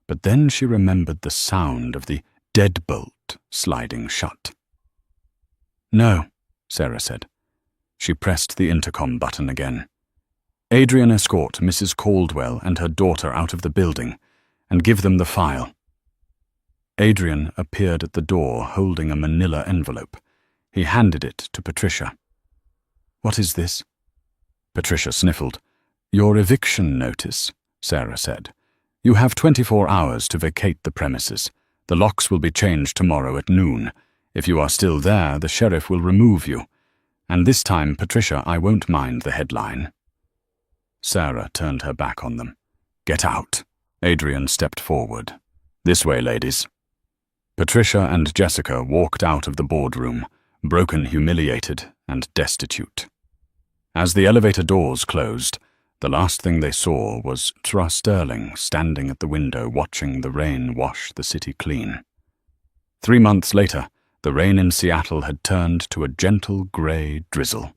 But then she remembered the sound of the deadbolt sliding shut. "No," Sarah said. She pressed the intercom button again. "Adrian, escort Mrs. Caldwell and her daughter out of the building, and give them the file." Adrian appeared at the door holding a manila envelope. He handed it to Patricia. "What is this?" Patricia sniffled. "Your eviction notice," Sarah said. "You have 24 hours to vacate the premises. The locks will be changed tomorrow at noon. If you are still there, the sheriff will remove you. And this time, Patricia, I won't mind the headline." Sarah turned her back on them. "Get out." Adrian stepped forward. "This way, ladies." Patricia and Jessica walked out of the boardroom, broken, humiliated, and destitute. As the elevator doors closed, the last thing they saw was Tra Sterling standing at the window watching the rain wash the city clean. 3 months later, the rain in Seattle had turned to a gentle grey drizzle.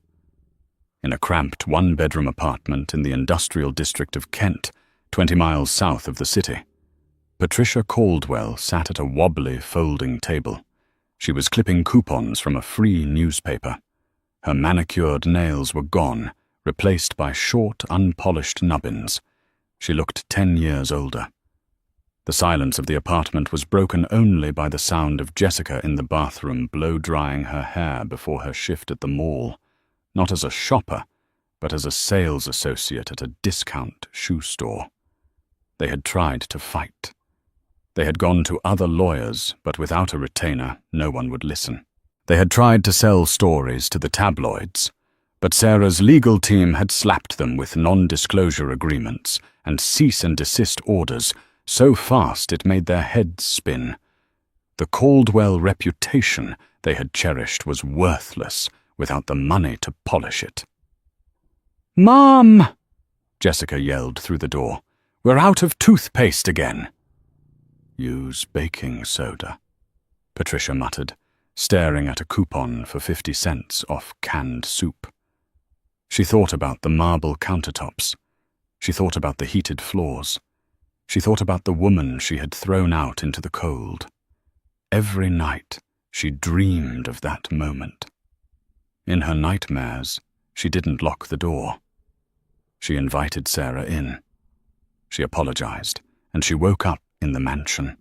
In a cramped one-bedroom apartment in the industrial district of Kent, 20 miles south of the city, Patricia Caldwell sat at a wobbly folding table. She was clipping coupons from a free newspaper. Her manicured nails were gone, replaced by short, unpolished nubbins. She looked 10 years older. The silence of the apartment was broken only by the sound of Jessica in the bathroom blow-drying her hair before her shift at the mall, not as a shopper, but as a sales associate at a discount shoe store. They had tried to fight. They had gone to other lawyers, but without a retainer, no one would listen. They had tried to sell stories to the tabloids, but Sarah's legal team had slapped them with non-disclosure agreements and cease-and-desist orders so fast it made their heads spin. The Caldwell reputation they had cherished was worthless without the money to polish it. "Mom!" Jessica yelled through the door. "We're out of toothpaste again." "Use baking soda," Patricia muttered, staring at a coupon for 50 cents off canned soup. She thought about the marble countertops. She thought about the heated floors. She thought about the woman she had thrown out into the cold. Every night, she dreamed of that moment. In her nightmares, she didn't lock the door. She invited Sarah in. She apologized, and she woke up in the mansion.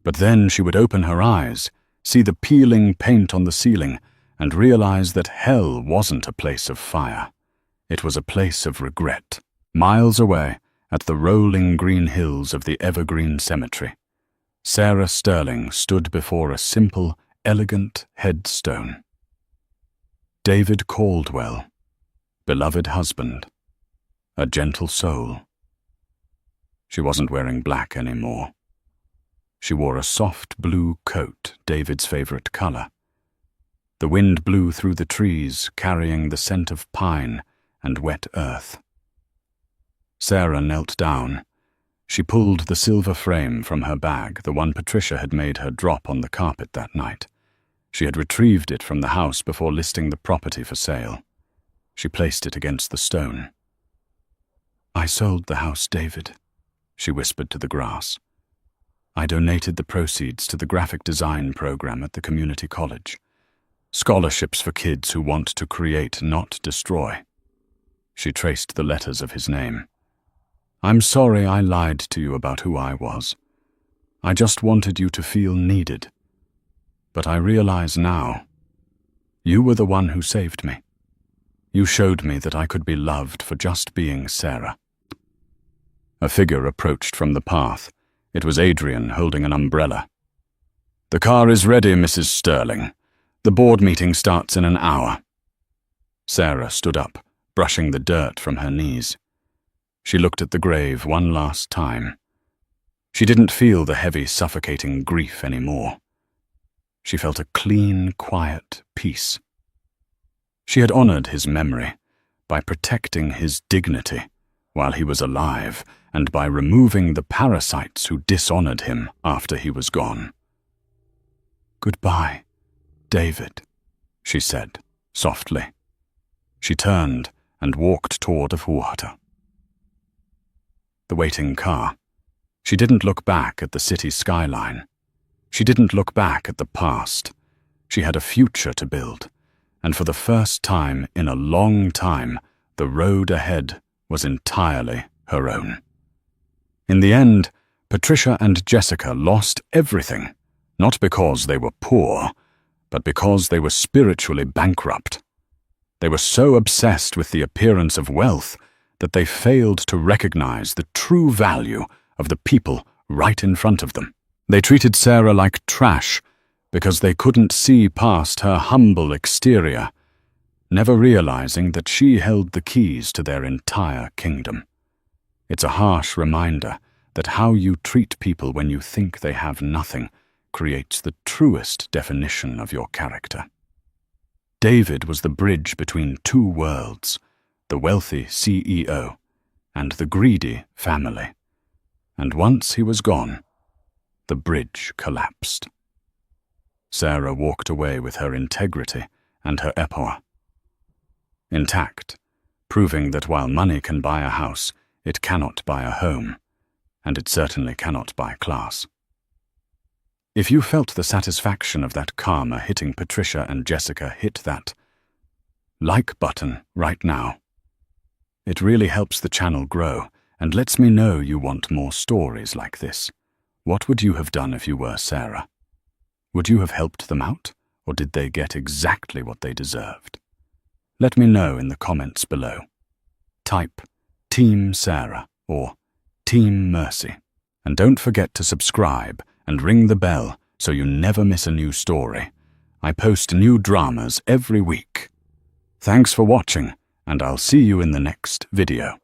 But then she would open her eyes, see the peeling paint on the ceiling, and realize that hell wasn't a place of fire. It was a place of regret, miles away at the rolling green hills of the Evergreen Cemetery. Sarah Sterling stood before a simple, elegant headstone. David Caldwell, beloved husband, a gentle soul. She wasn't wearing black anymore. She wore a soft blue coat, David's favorite color. The wind blew through the trees, carrying the scent of pine and wet earth. Sarah knelt down. She pulled the silver frame from her bag, the one Patricia had made her drop on the carpet that night. She had retrieved it from the house before listing the property for sale. She placed it against the stone. "I sold the house, David," she whispered to the grass. "I donated the proceeds to the graphic design program at the community college. Scholarships for kids who want to create, not destroy." She traced the letters of his name. "I'm sorry I lied to you about who I was. I just wanted you to feel needed. But I realize now, you were the one who saved me. You showed me that I could be loved for just being Sarah." A figure approached from the path. It was Adrian holding an umbrella. "The car is ready, Mrs. Sterling. The board meeting starts in an hour." Sarah stood up, brushing the dirt from her knees. She looked at the grave one last time. She didn't feel the heavy, suffocating grief anymore. She felt a clean, quiet peace. She had honored his memory by protecting his dignity while he was alive and by removing the parasites who dishonored him after he was gone. "Goodbye, David," she said, softly. She turned and walked toward the water. The waiting car. She didn't look back at the city skyline. She didn't look back at the past. She had a future to build, and for the first time in a long time, the road ahead was entirely her own. In the end, Patricia and Jessica lost everything, not because they were poor, but because they were spiritually bankrupt. They were so obsessed with the appearance of wealth that they failed to recognize the true value of the people right in front of them. They treated Sarah like trash because they couldn't see past her humble exterior, never realizing that she held the keys to their entire kingdom. It's a harsh reminder that how you treat people when you think they have nothing creates the truest definition of your character. David was the bridge between two worlds, the wealthy CEO and the greedy family. And once he was gone, the bridge collapsed. Sarah walked away with her integrity and her epaulet intact, proving that while money can buy a house, it cannot buy a home, and it certainly cannot buy class. If you felt the satisfaction of that karma hitting Patricia and Jessica, hit that like button right now. It really helps the channel grow and lets me know you want more stories like this. What would you have done if you were Sarah? Would you have helped them out, or did they get exactly what they deserved? Let me know in the comments below. Type Team Sarah or Team Mercy. And don't forget to subscribe and ring the bell so you never miss a new story. I post new dramas every week. Thanks for watching, and I'll see you in the next video.